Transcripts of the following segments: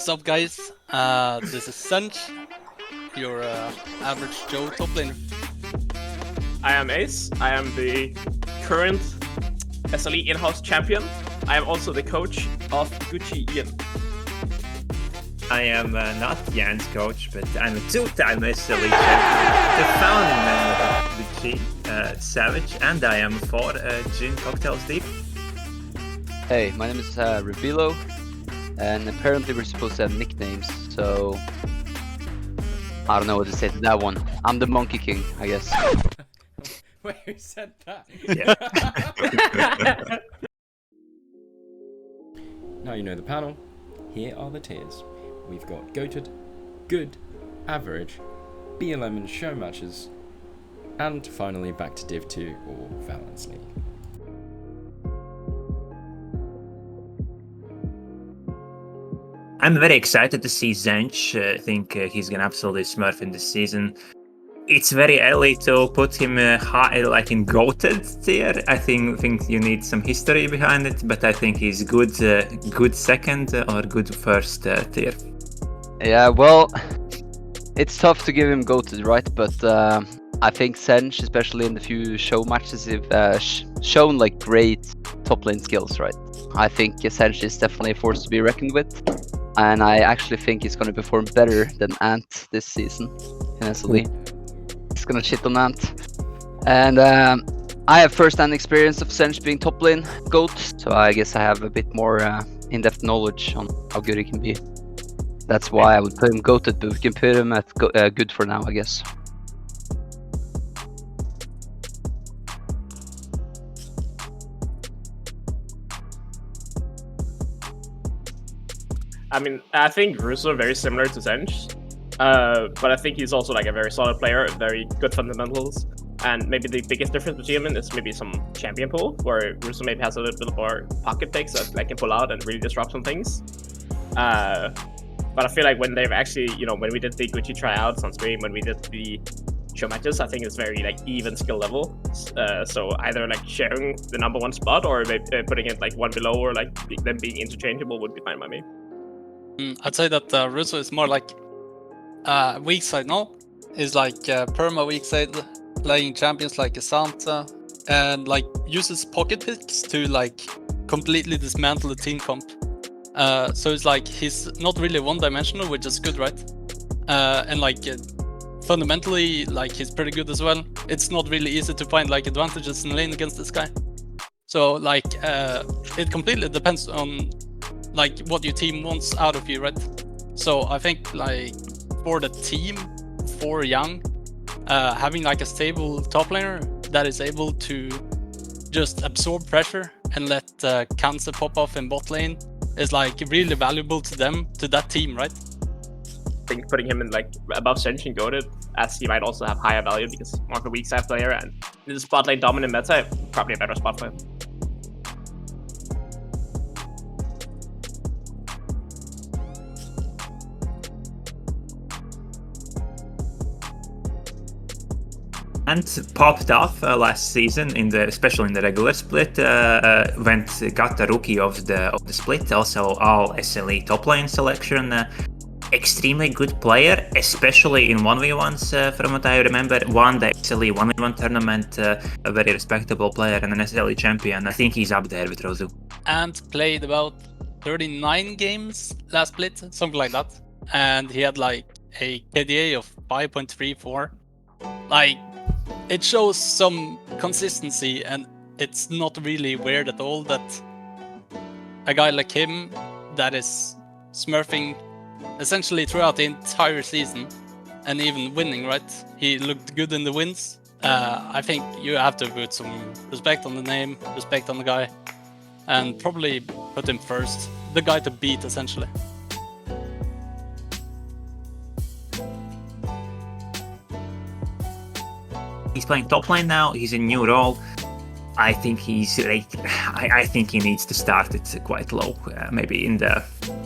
What's up, guys? This is Zench, your average Joe top laner. I am Ace. I am the current SLE in-house champion. I am also the coach of Gucci Ian. I am not Jan's coach, but I'm a two-time SLE champion, the founding member of Gucci, Savage, and I am for Gin Cocktails Deep. Hey, my name is Revilo, and apparently we're supposed to have nicknames, so I don't know what to say to that one. I'm the Monkey King, I guess. Wait, who said that? Yeah. Now you know the panel. Here are the tiers. We've got goated, good, average, BLM and show matches, and finally back to Div 2 or Valence League. I'm very excited to see Zench. I think he's gonna absolutely smurf in this season. It's very early to put him high, like in goated tier. I think you need some history behind it, but I think he's good second or good first tier. Yeah, well, it's tough to give him goated, right? But I think Zench, especially in the few show matches, have shown like great top lane skills, right? I think Zench is definitely a force to be reckoned with. And I actually think he's going to perform better than Ant this season in SLE. He's going to shit on Ant. And I have first-hand experience of Zench being top lane GOAT, so I guess I have a bit more in-depth knowledge on how good he can be. That's why I would put him GOAted, but we can put him at good for now, I guess. I mean, I think Russo very similar to Zench, but I think he's also like a very solid player, very good fundamentals, and maybe the biggest difference between him is maybe some champion pool, where Russo maybe has a little bit more pocket picks that like, can pull out and really disrupt some things. But I feel like when they've actually, when we did the Gucci tryouts on stream, when we did the show matches, I think it's very like even skill level. So either like sharing the number one spot or maybe putting it like one below or like them being interchangeable would be fine by me. I'd say that Russo is more like weak side, no? Is like perma weak side, playing champions like Asanta, and like uses pocket picks to like completely dismantle the team comp. So it's like he's not really one-dimensional, which is good, right? And like fundamentally, like he's pretty good as well. It's not really easy to find like advantages in lane against this guy. So like it completely depends on like what your team wants out of you, right? So I think like for the team, for Young, having like a stable top laner that is able to just absorb pressure and let Kanse pop off in bot lane is like really valuable to them, to that team, right? I think putting him in like above Zench and goated, as he might also have higher value because more of a weak side player, and in the spot lane dominant meta, probably a better spot for him. And popped off last season, especially in the regular split. Got the rookie of the split. Also, all SLE top lane selection. Extremely good player, especially in 1v1s. From what I remember, won the SLE 1v1 tournament. A very respectable player and an SLE champion. I think he's up there with Rozu. And played about 39 games last split, something like that. And he had like a KDA of 5.34. Like, it shows some consistency, and it's not really weird at all that a guy like him that is smurfing essentially throughout the entire season and even winning, right? He looked good in the wins. I think you have to put some respect on the name, respect on the guy, and probably put him first. The guy to beat, essentially. He's playing top lane now. He's in a new role. I think he's like, I think he needs to start it quite low. Maybe in the,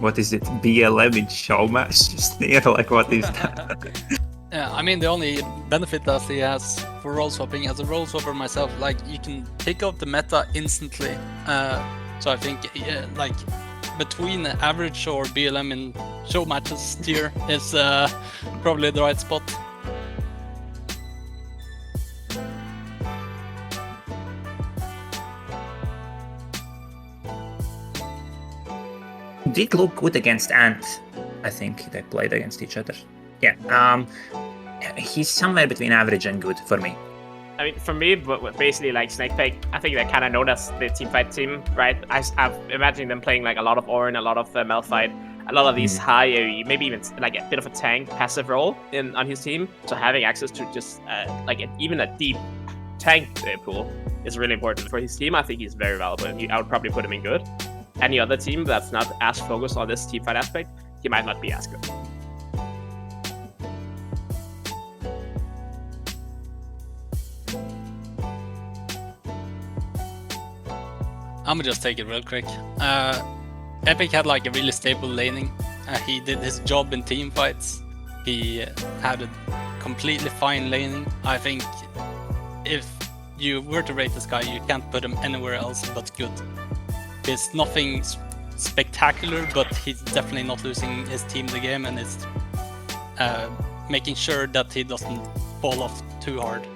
what is it, BLM show match? Just near, like, what is that? Yeah, I mean, the only benefit that he has for role swapping, as a role swapper myself, like you can pick up the meta instantly. So I think like between average or BLM in show matches tier is probably the right spot. Did look good against Ant. I think they played against each other. Yeah. He's somewhere between average and good for me. I mean, for me, but basically like Snakepig, I think they're kind of known as the teamfight team, right? I've imagined them playing like a lot of Orin, a lot of Malphite, a lot of these high AoE, maybe even like a bit of a tank passive role on his team. So having access to just even a deep tank pool is really important for his team. I think he's very valuable, and I would probably put him in good. Any other team that's not as focused on this teamfight aspect, he might not be as good. I'm gonna just take it real quick. Epic had like a really stable laning. He did his job in team fights. He had a completely fine laning. I think if you were to rate this guy, you can't put him anywhere else but good. It's nothing spectacular, but he's definitely not losing his team the game, and is making sure that he doesn't fall off too hard.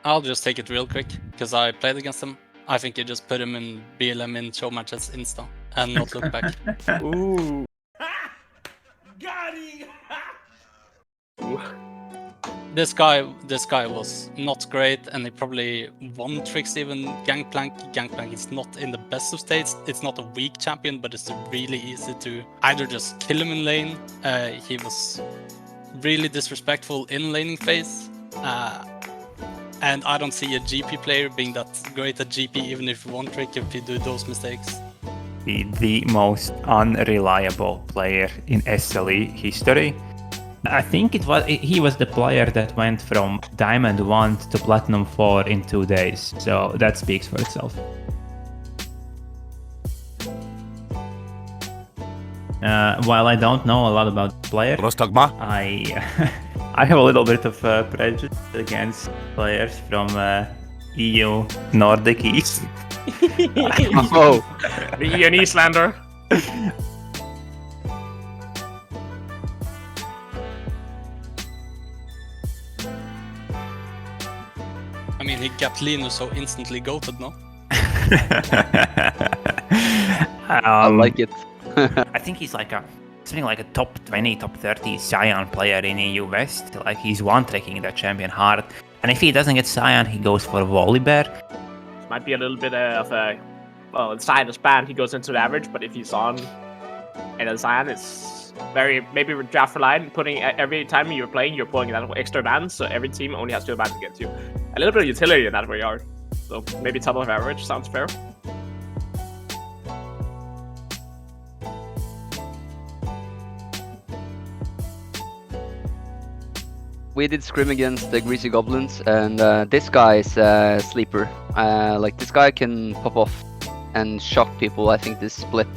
I'll just take it real quick, because I played against him. I think you just put him in BLM in show matches insta, and not look back. Ooh. Got him! This guy was not great, and he probably won tricks even Gangplank. Gangplank is not in the best of states. It's not a weak champion, but it's really easy to either just kill him in lane. He was really disrespectful in laning phase. And I don't see a GP player being that great at GP, even if you one trick, if you do those mistakes. The most unreliable player in SLE history. I think he was the player that went from Diamond 1 to Platinum 4 in 2 days, so that speaks for itself. While I don't know a lot about the player, I have a little bit of prejudice against players from EU Nordic East. Oh, The Ian Eastlander. I mean, he got Linus so instantly goated, no? I like it. I think he's like something like a top 20, top 30 Scion player in EU West. Like, he's one-tricking that champion hard. And if he doesn't get Scion, he goes for Volibear. Might be a little bit of a... Well, inside his band, he goes into the average, but if he's on and a Scion, it's very... Maybe with draft for line, putting every time you're playing, you're pulling that extra band, so every team only has 2 bands against you. A little bit of utility in that regard. So maybe top of average sounds fair. We did scrim against the Greasy Goblins, and this guy is a sleeper. Like, this guy can pop off and shock people, I think, this split.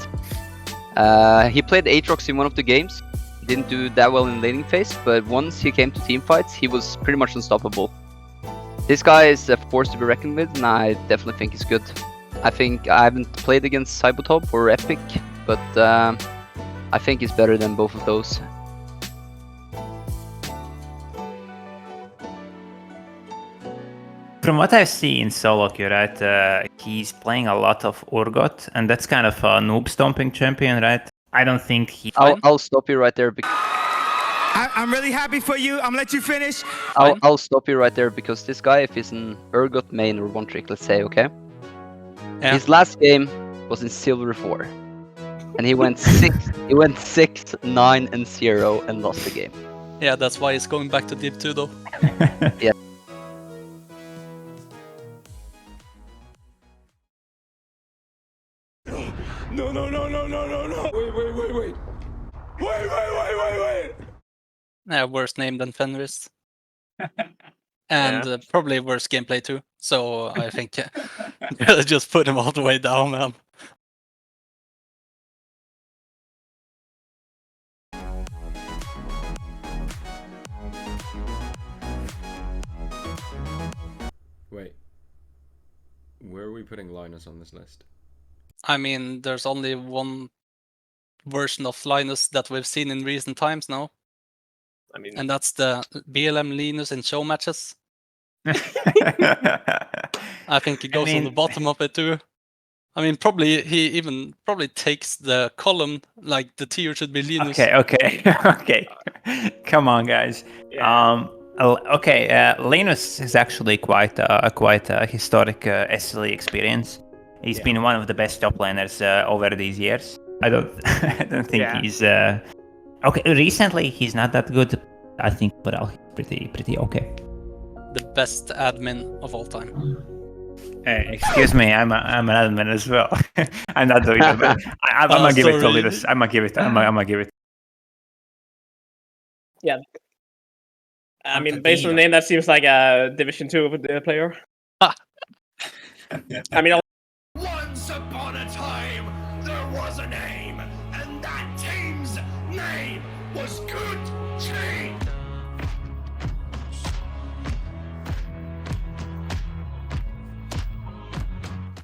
He played Aatrox in one of the games. Didn't do that well in laning phase, but once he came to team fights, he was pretty much unstoppable. This guy is a force to be reckoned with, and I definitely think he's good. I think I haven't played against Cybertop or Epic, but I think he's better than both of those. From what I've seen solo queue, right, he's playing a lot of Urgot, and that's kind of a noob stomping champion, right? I don't think he... I'll stop you right there. I'm really happy for you. I'm gonna let you finish. I'll stop you right there, because this guy, if he's an Urgot main or one trick, let's say, okay? Yeah. His last game was in Silver 4, and he went 6, 9, and 0 and lost the game. Yeah, that's why he's going back to Div 2 though. Yeah. No. Wait. Yeah, worse name than Fenris. And probably worse gameplay too. So I think just put him all the way down, man. Where are we putting Linus on this list? I mean, there's only one version of Linus that we've seen in recent times now, I mean, and that's the BLM Linus in show matches. I think he goes on the bottom of it too. I mean, probably he even takes the column, like the tier should be Linus. Okay. Come on, guys. Yeah. Linus is actually quite a historic SLE experience. He's been one of the best top laners over these years. I don't think Yeah. he's okay. Recently, he's not that good. I think, but he's pretty okay. The best admin of all time. Excuse me, I'm an admin as well. I'm not doing that, but I'm gonna give it to sorry. Linus. I'm gonna give it. Yeah. I mean, Antadino. based on the name, that seems like a Division 2 player. I mean, Once upon a time, there was a name, and that team's name was Good Team.